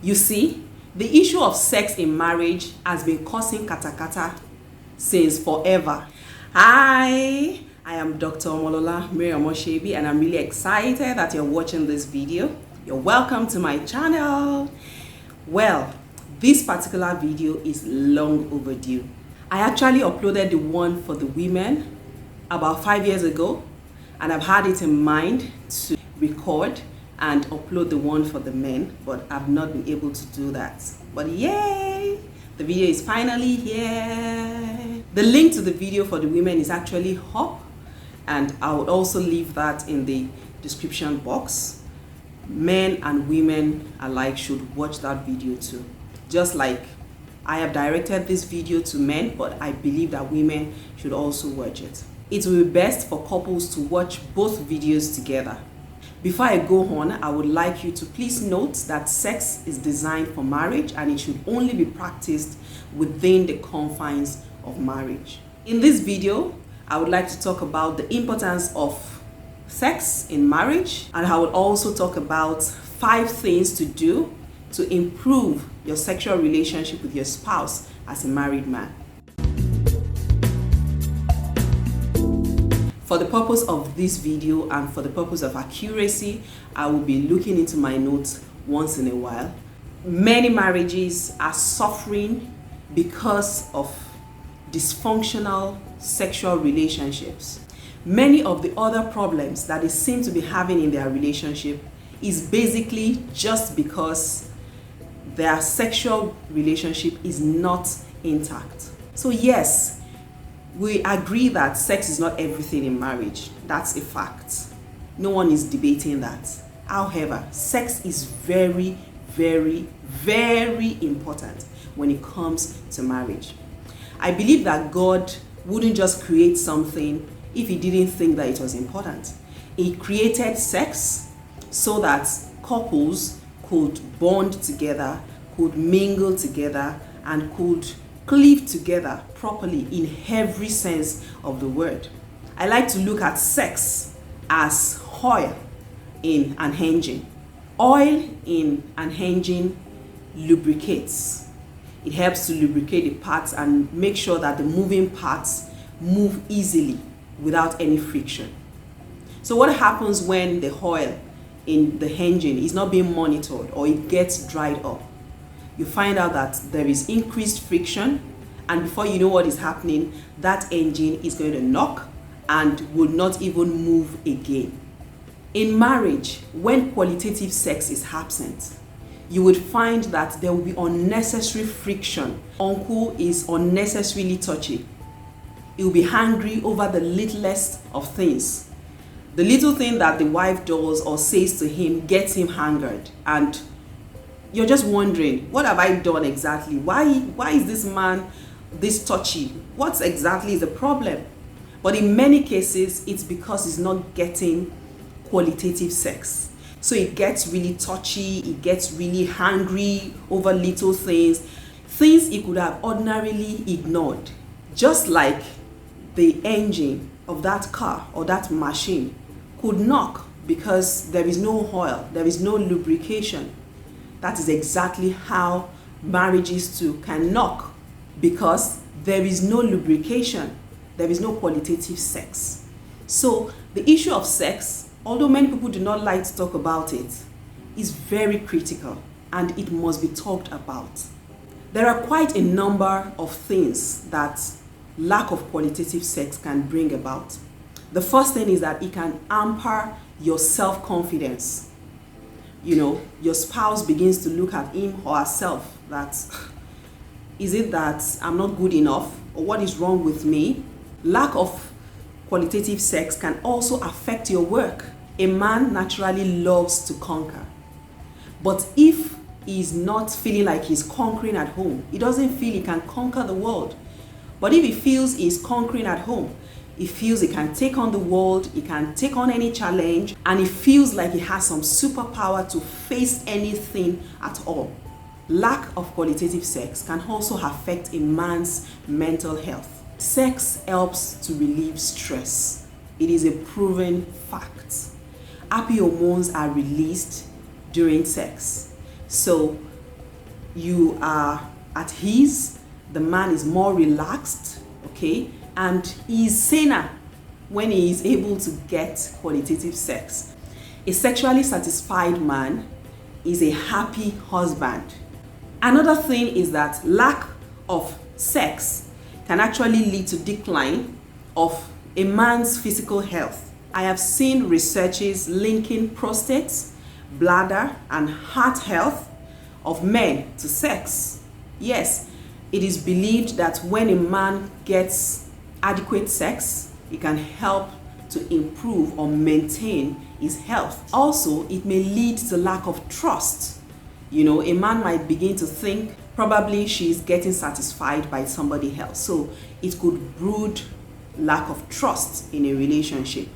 You see, the issue of sex in marriage has been causing katakata since forever. Hi, I am Dr. Omolola Miriamoshebi, and I'm really excited that you're watching this video. You're welcome to my channel. Well, this particular video is long overdue. I actually uploaded the one for the women about 5 years ago, and I've had it in mind to record and upload the one for the men, but I've not been able to do that. But yay! The video is finally here. The link to the video for the women is actually up, and I would also leave that in the description box. Men and women alike should watch that video too. Just like I have directed this video to men, but I believe that women should also watch it. It will be best for couples to watch both videos together. Before I go on, I would like you to please note that sex is designed for marriage and it should only be practiced within the confines of marriage. In this video, I would like to talk about the importance of sex in marriage, and I would also talk about 5 things to do to improve your sexual relationship with your spouse as a married man. For the purpose of this video and for the purpose of accuracy, I will be looking into my notes once in a while. Many marriages are suffering because of dysfunctional sexual relationships. Many of the other problems that they seem to be having in their relationship is basically just because their sexual relationship is not intact. So yes, we agree that sex is not everything in marriage. That's a fact. No one is debating that. However, sex is very, very, very important when it comes to marriage. I believe that God wouldn't just create something if he didn't think that it was important. He created sex so that couples could bond together, could mingle together, and could cleave together properly in every sense of the word. I like to look at sex as oil in an engine. Oil in an engine lubricates. It helps to lubricate the parts and make sure that the moving parts move easily without any friction. So what happens when the oil in the engine is not being monitored or it gets dried up? You find out that there is increased friction, and before you know what is happening, that engine is going to knock and will not even move again. In marriage, when qualitative sex is absent, you would find that there will be unnecessary friction. Uncle is unnecessarily touchy. He will be angry over the littlest of things. The little thing that the wife does or says to him gets him angered, and you're just wondering, what have I done exactly? Why is this man this touchy? What exactly is the problem? But in many cases, it's because he's not getting qualitative sex. So it gets really touchy, it gets really angry over little things he could have ordinarily ignored. Just like the engine of that car or that machine could knock because there is no oil, there is no lubrication. That is exactly how marriages too can knock, because there is no lubrication, there is no qualitative sex. So the issue of sex, although many people do not like to talk about it, is very critical and it must be talked about. There are quite a number of things that lack of qualitative sex can bring about. The first thing is that it can hamper your self-confidence. You know, your spouse begins to look at him or herself that, is it that I'm not good enough, or what is wrong with me? Lack of qualitative sex can also affect your work. A man naturally loves to conquer. But if he's not feeling like he's conquering at home, he doesn't feel he can conquer the world. But if he feels he's conquering at home, he feels he can take on the world, he can take on any challenge, and he feels like he has some superpower to face anything at all. Lack of qualitative sex can also affect a man's mental health. Sex helps to relieve stress. It is a proven fact. Happy hormones are released during sex. So you are at ease, the man is more relaxed, okay, and he is saner when he is able to get qualitative sex. A sexually satisfied man is a happy husband. Another thing is that lack of sex can actually lead to decline of a man's physical health. I have seen researches linking prostate, bladder, and heart health of men to sex. Yes, it is believed that when a man gets adequate sex, it can help to improve or maintain his health. Also, it may lead to lack of trust. A man might begin to think probably she's getting satisfied by somebody else. So it could brood lack of trust in a relationship.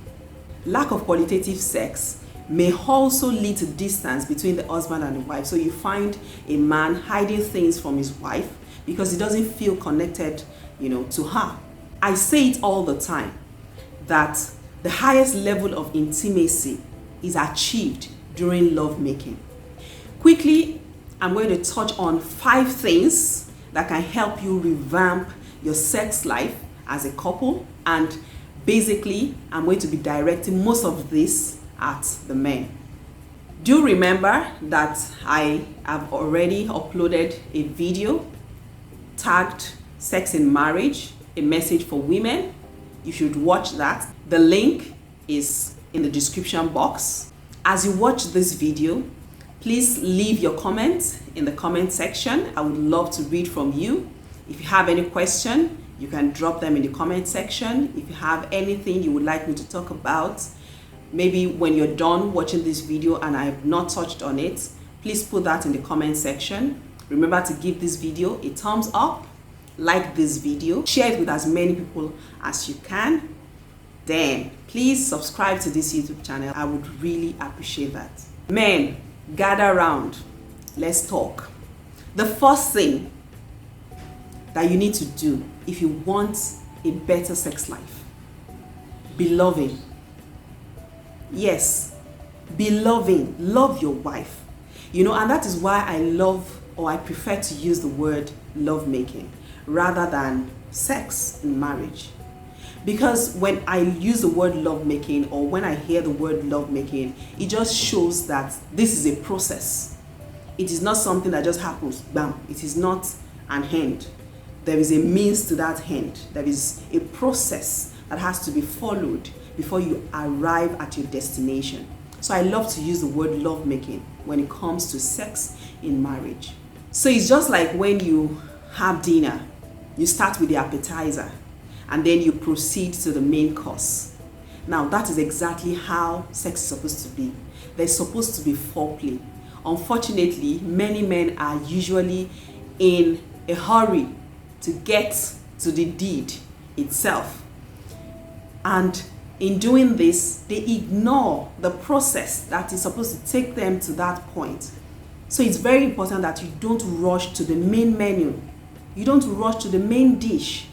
Lack of qualitative sex may also lead to distance between the husband and the wife. So you find a man hiding things from his wife because he doesn't feel connected, to her. I say it all the time that the highest level of intimacy is achieved during lovemaking. Quickly, I'm going to touch on 5 things that can help you revamp your sex life as a couple, and basically I'm going to be directing most of this at the men. Do remember that I have already uploaded a video tagged Sex in Marriage, a message for women. You should watch that. The link is in the description box. As you watch this video, please leave your comments in the comment section. I would love to read from you. If you have any question, you can drop them in the comment section. If you have anything you would like me to talk about, maybe when you're done watching this video and I have not touched on it, please put that in the comment section. Remember to give this video a thumbs up, like this video, share it with as many people as you can. Then please subscribe to this YouTube channel. I would really appreciate that. Men, gather round. Let's talk. The first thing that you need to do if you want a better sex life, be loving. Yes, be loving. Love your wife. And that is why I prefer to use the word lovemaking rather than sex in marriage. Because when I use the word lovemaking, or when I hear the word lovemaking, it just shows that this is a process. It is not something that just happens, bam. It is not an end. There is a means to that end. There is a process that has to be followed before you arrive at your destination. So I love to use the word lovemaking when it comes to sex in marriage. So it's just like when you have dinner, you start with the appetizer and then you proceed to the main course. Now that is exactly how sex is supposed to be. There's supposed to be foreplay. Unfortunately, many men are usually in a hurry to get to the deed itself. And in doing this, they ignore the process that is supposed to take them to that point. So it's very important that you don't rush to the main menu. You don't rush to the main dish.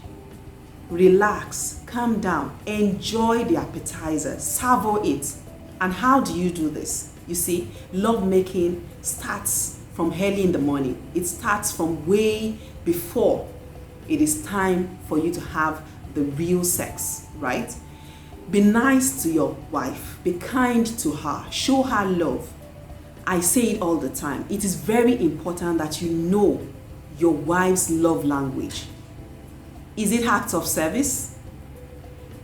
Relax, calm down, enjoy the appetizer, savor it. And how do you do this? You see, lovemaking starts from early in the morning. It starts from way before it is time for you to have the real sex, right? Be nice to your wife, be kind to her, show her love. I say it all the time. It is very important that you know your wife's love language. Is it acts of service?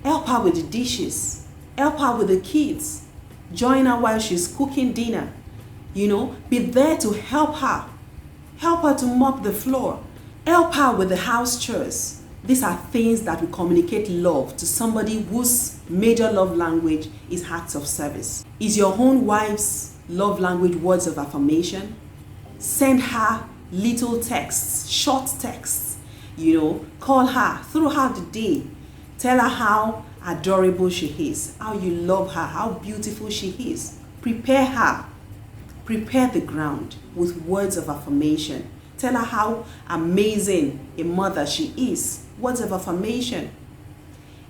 Help her with the dishes. Help her with the kids. Join her while she's cooking dinner. Be there to help her. Help her to mop the floor. Help her with the house chores. These are things that will communicate love to somebody whose major love language is acts of service. Is your own wife's love language words of affirmation? Send her little texts, short texts. Call her throughout the day. Tell her how adorable she is, how you love her, how beautiful she is. Prepare her. Prepare the ground with words of affirmation. Tell her how amazing a mother she is. Words of affirmation.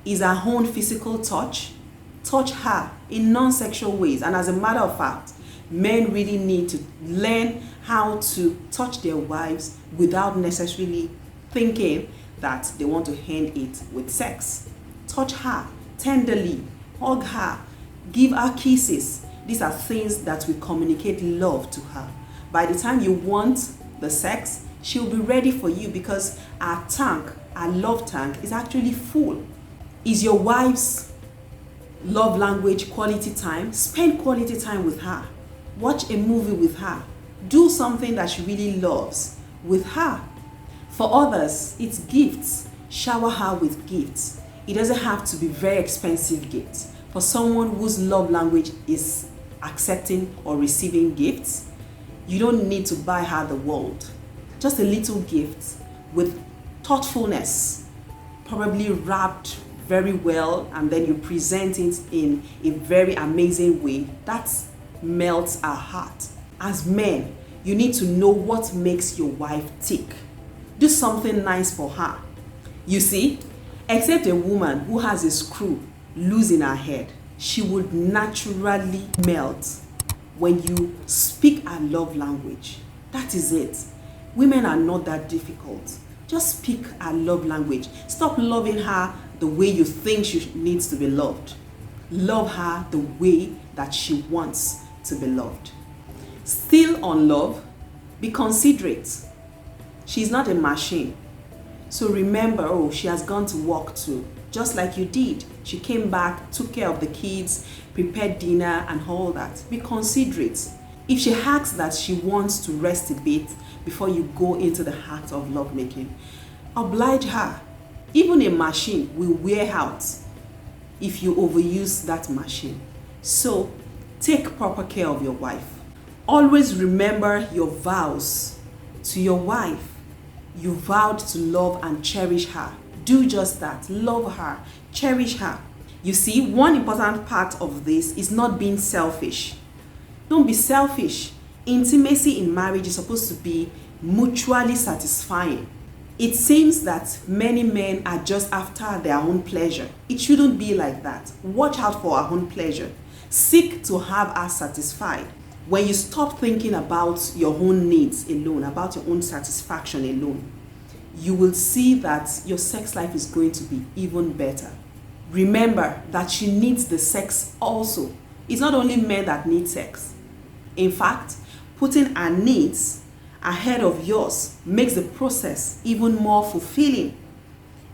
Is her own physical touch. Touch her in non-sexual ways. And as a matter of fact, Men really need to learn how to touch their wives without necessarily thinking that they want to end it with sex. Touch her tenderly, hug her, give her kisses. These are things that will communicate love to her. By the time you want the sex, she'll be ready for you because our tank, our love tank, is actually full. Is your wife's love language quality time? Spend quality time with her. Watch a movie with her. Do something that she really loves with her. For others, it's gifts. Shower her with gifts. It doesn't have to be very expensive gifts. For someone whose love language is accepting or receiving gifts, you don't need to buy her the world. Just a little gift with thoughtfulness, probably wrapped very well, and then you present it in a very amazing way. That melts our heart. As men, you need to know what makes your wife tick. Do something nice for her. You see, except a woman who has a screw loose in her head, she would naturally melt when you speak her love language. That is it. Women are not that difficult. Just speak her love language. Stop loving her the way you think she needs to be loved. Love her the way that she wants to be loved. Still on love, be considerate. She's not a machine. So remember, oh, she has gone to work too, just like you did. She came back, took care of the kids, prepared dinner and all that. Be considerate. If she asks that she wants to rest a bit before you go into the act of lovemaking, oblige her. Even a machine will wear out if you overuse that machine. So take proper care of your wife. Always remember your vows to your wife. You vowed to love and cherish her. Do just that. Love her. Cherish her. You see, one important part of this is not being selfish. Don't be selfish. Intimacy in marriage is supposed to be mutually satisfying. It seems that many men are just after their own pleasure. It shouldn't be like that. Watch out for our own pleasure. Seek to have us satisfied. When you stop thinking about your own needs alone, about your own satisfaction alone, you will see that your sex life is going to be even better. Remember that she needs the sex also. It's not only men that need sex. In fact, putting her needs ahead of yours makes the process even more fulfilling.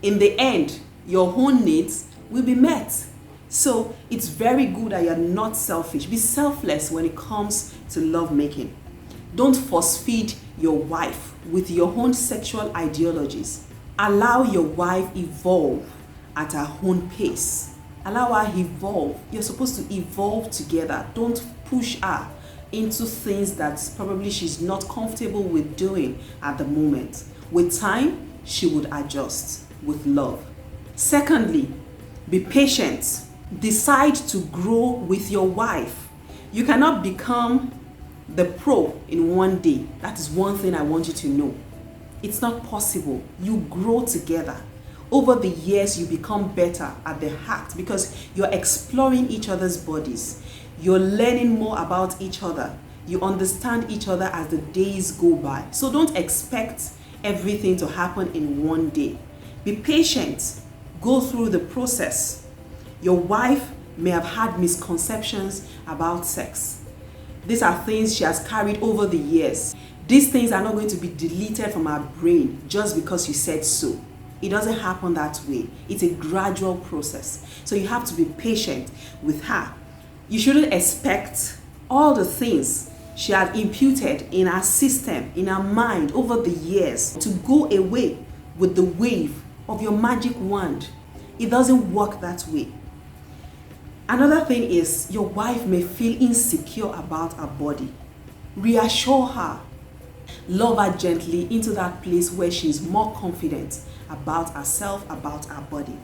In the end, your own needs will be met. So it's very good that you're not selfish. Be selfless when it comes to lovemaking. Don't force feed your wife with your own sexual ideologies. Allow your wife evolve at her own pace. Allow her evolve. You're supposed to evolve together. Don't push her into things that probably she's not comfortable with doing at the moment. With time, she would adjust with love. Secondly, be patient. Decide to grow with your wife. You cannot become the pro in one day. That is one thing I want you to know. It's not possible. You grow together. Over the years, you become better at the act because you're exploring each other's bodies. You're learning more about each other. You understand each other as the days go by. So don't expect everything to happen in one day. Be patient. Go through the process. Your wife may have had misconceptions about sex. These are things she has carried over the years. These things are not going to be deleted from her brain just because you said so. It doesn't happen that way. It's a gradual process. So you have to be patient with her. You shouldn't expect all the things she had imputed in her system, in her mind over the years to go away with the wave of your magic wand. It doesn't work that way. Another thing is your wife may feel insecure about her body. Reassure her. Love her gently into that place where she is more confident about herself, about her body.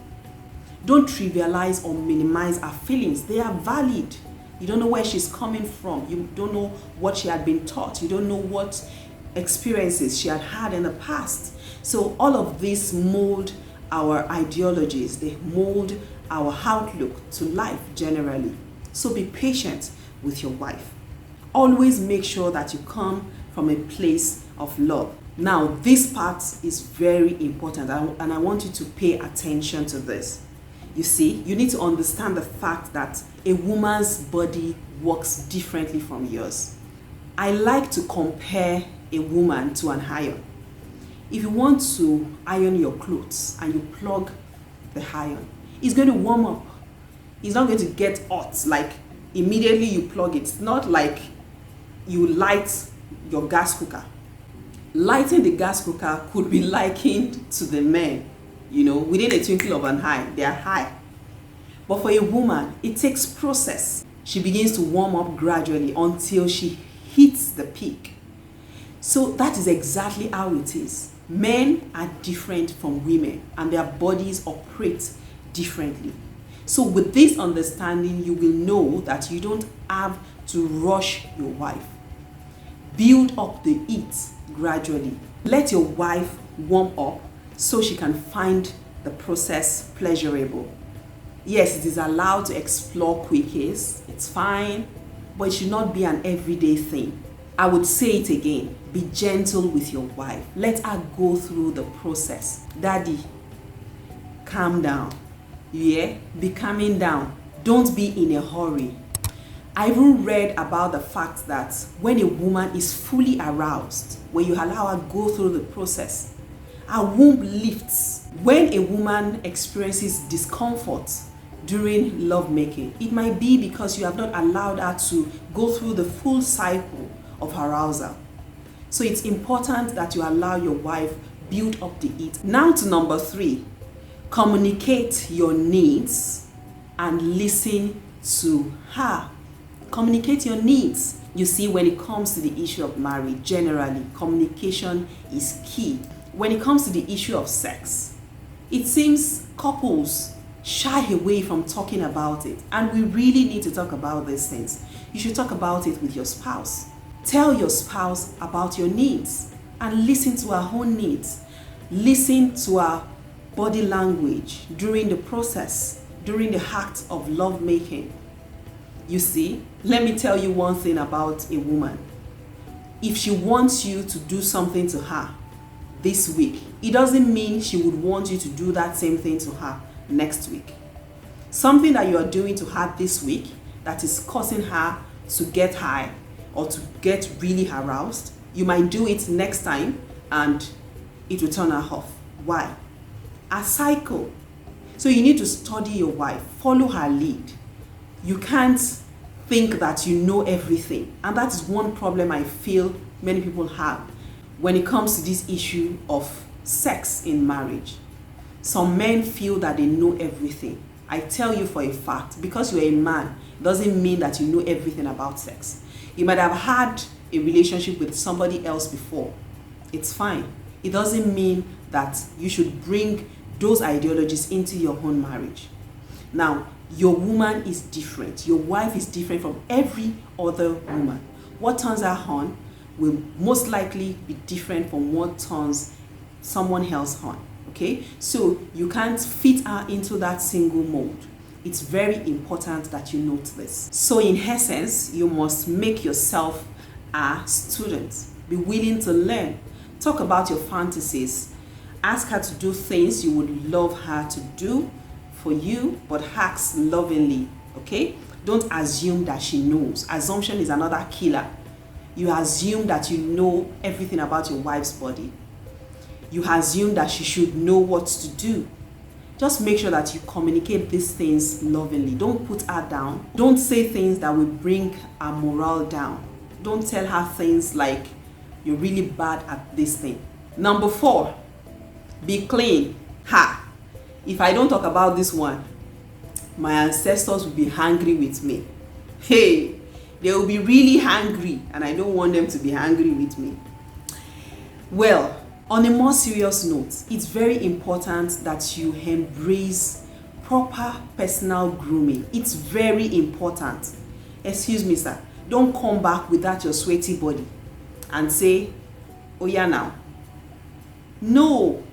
Don't trivialize or minimize her feelings. They are valid. You don't know where she's coming from. You don't know what she had been taught. You don't know what experiences she had had in the past. So all of this mold our ideologies. They mold our outlook to life generally. So be patient with your wife. Always make sure that you come from a place of love. Now, this part is very important, and I want you to pay attention to this. You see, you need to understand the fact that a woman's body works differently from yours. I like to compare a woman to an iron. If you want to iron your clothes and you plug the iron, it's going to warm up. It's not going to get hot like immediately you plug it. It's not like you light your gas cooker. Lighting the gas cooker could be likened to the men, within a twinkle of an eye. They are high. But for a woman, it takes process. She begins to warm up gradually until she hits the peak. So that is exactly how it is. Men are different from women, and their bodies operate differently. So with this understanding, you will know that you don't have to rush your wife. Build up the heat gradually. Let your wife warm up so she can find the process pleasurable. Yes, it is allowed to explore quickies. It's fine, but it should not be an everyday thing. I would say it again. Be gentle with your wife. Let her go through the process. Daddy, calm down. Yeah? Be calming down. Don't be in a hurry. I even read about the fact that when a woman is fully aroused, when you allow her go through the process, her womb lifts. When a woman experiences discomfort during lovemaking, it might be because you have not allowed her to go through the full cycle of arousal. So it's important that you allow your wife build up the heat. Now to number 3, communicate your needs and listen to her. Communicate your needs. You see, when it comes to the issue of marriage, generally, communication is key. When it comes to the issue of sex, it seems couples shy away from talking about it. And we really need to talk about these things. You should talk about it with your spouse. Tell your spouse about your needs and listen to her own needs. Listen to her body language during the process, during the act of lovemaking. You see, let me tell you one thing about a woman. If she wants you to do something to her this week, it doesn't mean she would want you to do that same thing to her next week. Something that you are doing to her this week that is causing her to get high or to get really aroused, you might do it next time and it will turn her off. Why? A cycle. So you need to study your wife, follow her lead. You can't think that you know everything. And that is one problem I feel many people have when it comes to this issue of sex in marriage. Some men feel that they know everything. I tell you for a fact, because you're a man, doesn't mean that you know everything about sex. You might have had a relationship with somebody else before. It's fine. It doesn't mean that you should bring those ideologies into your own marriage. Now, your woman is different. Your wife is different from every other woman. What turns her on will most likely be different from what turns someone else on. Okay? So you can't fit her into that single mold. It's very important that you note this. So in essence, you must make yourself a student. Be willing to learn. Talk about your fantasies. Ask her to do things you would love her to do for you, but ask lovingly. Okay? Don't assume that she knows. Assumption is another killer. You assume that you know everything about your wife's body. You assume that she should know what to do. Just make sure that you communicate these things lovingly. Don't put her down. Don't say things that will bring her morale down. Don't tell her things like, you're really bad at this thing. Number 4, be clean. If I don't talk about this one, my ancestors will be angry with me. Hey, they will be really angry, and I don't want them to be angry with me. Well, on a more serious note, it's very important that you embrace proper personal grooming. It's very important. Excuse me, sir. Don't come back with that your sweaty body and say, oh yeah now. No,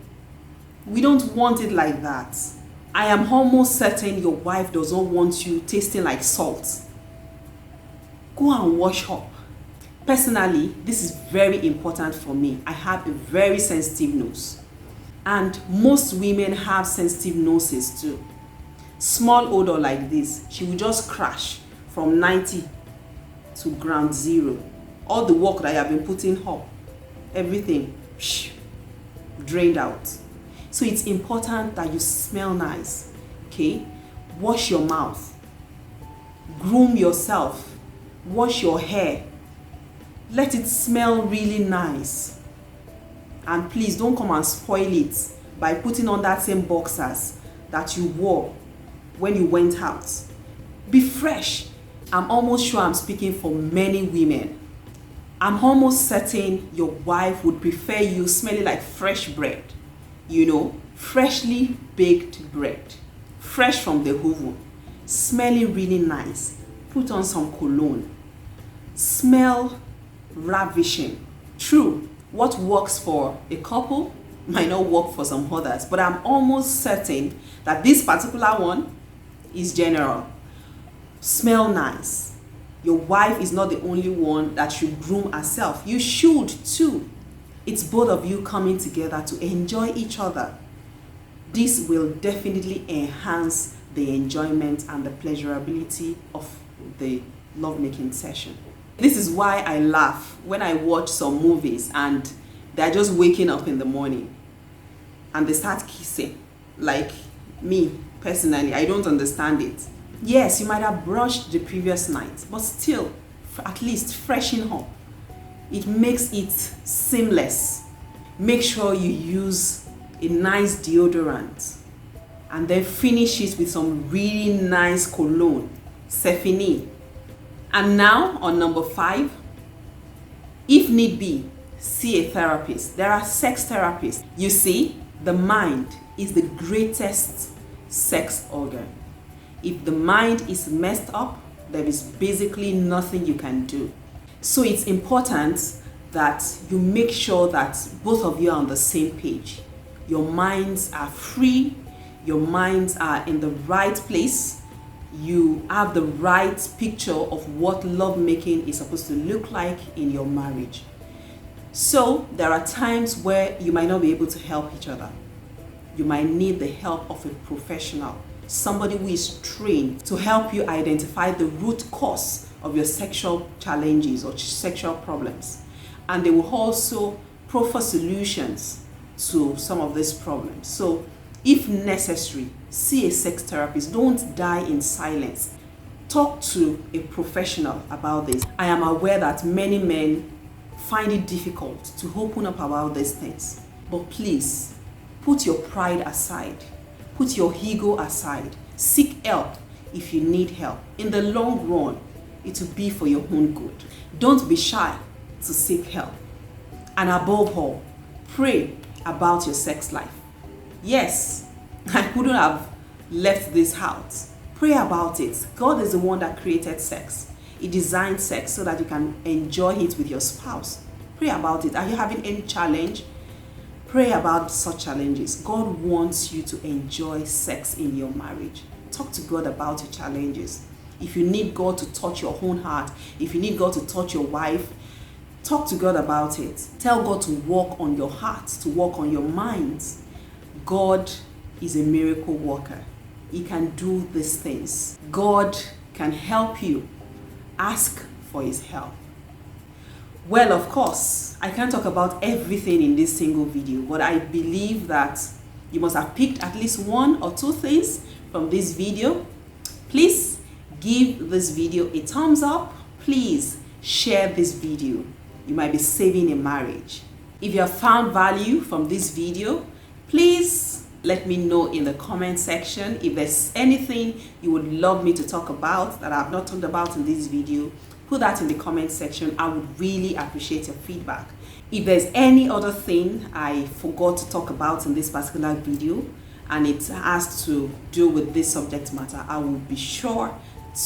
we don't want it like that. I am almost certain your wife does not want you tasting like salt. Go and wash up. Personally, this is very important for me. I have a very sensitive nose. And most women have sensitive noses too. Small odor like this, she will just crash from 90 to ground zero. All the work that you have been putting up, everything drained out. So it's important that you smell nice, okay? Wash your mouth, groom yourself, wash your hair, let it smell really nice. And please don't come and spoil it by putting on that same boxers that you wore when you went out. Be fresh. I'm almost sure I'm speaking for many women. I'm almost certain your wife would prefer you smelling like fresh bread. You know, freshly baked bread, fresh from the oven, smelling really nice. Put on some cologne. Smell ravishing. True, what works for a couple might not work for some others, but I'm almost certain that this particular one is general. Smell nice. Your wife is not the only one that should groom herself. You should too. It's both of you coming together to enjoy each other. This will definitely enhance the enjoyment and the pleasurability of the lovemaking session. This is why I laugh when I watch some movies and they're just waking up in the morning and they start kissing. Like me, personally, I don't understand it. Yes, you might have brushed the previous night, but still, at least freshen up. It makes it seamless. Make sure you use a nice deodorant and then finish it with some really nice cologne, Stephanie. And now on number 5, if need be, see a therapist. There are sex therapists. You see, the mind is the greatest sex organ. If the mind is messed up, there is basically nothing you can do. So it's important that you make sure that both of you are on the same page. Your minds are free, your minds are in the right place, you have the right picture of what lovemaking is supposed to look like in your marriage. So there are times where you might not be able to help each other. You might need the help of a professional, somebody who is trained to help you identify the root cause of your sexual challenges or sexual problems. And they will also proffer solutions to some of these problems. So if necessary, see a sex therapist. Don't die in silence. Talk to a professional about this. I am aware that many men find it difficult to open up about these things. But please, put your pride aside. Put your ego aside. Seek help if you need help. In the long run, it will be for your own good. Don't be shy to seek help. And above all, pray about your sex life. Yes, I couldn't have left this out. Pray about it. God is the one that created sex. He designed sex so that you can enjoy it with your spouse. Pray about it. Are you having any challenge? Pray about such challenges. God wants you to enjoy sex in your marriage. Talk to God about your challenges. If you need God to touch your own heart, if you need God to touch your wife, talk to God about it. Tell God to work on your heart, to work on your minds. God is a miracle worker. He can do these things. God can help you. Ask for his help. Well, of course, I can't talk about everything in this single video, but I believe that you must have picked at least 1 or 2 things from this video. Please give this video a thumbs up. Please share this video. You might be saving a marriage. If you have found value from this video, please let me know in the comment section. If there's anything you would love me to talk about that I have not talked about in this video, put that in the comment section. I would really appreciate your feedback. If there's any other thing I forgot to talk about in this particular video and it has to do with this subject matter, I will be sure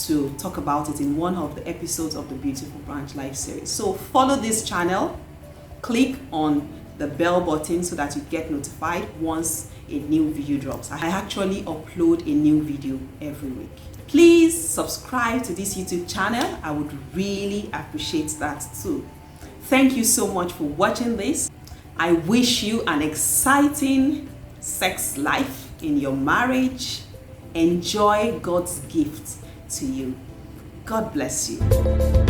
to talk about it in one of the episodes of the Beautiful Branch Life series. So follow this channel, click on the bell button so that you get notified once a new video drops. I actually upload a new video every week. Please subscribe to this YouTube channel. I would really appreciate that too. Thank you so much for watching this. I wish you an exciting sex life in your marriage. Enjoy God's gift to you. God bless you.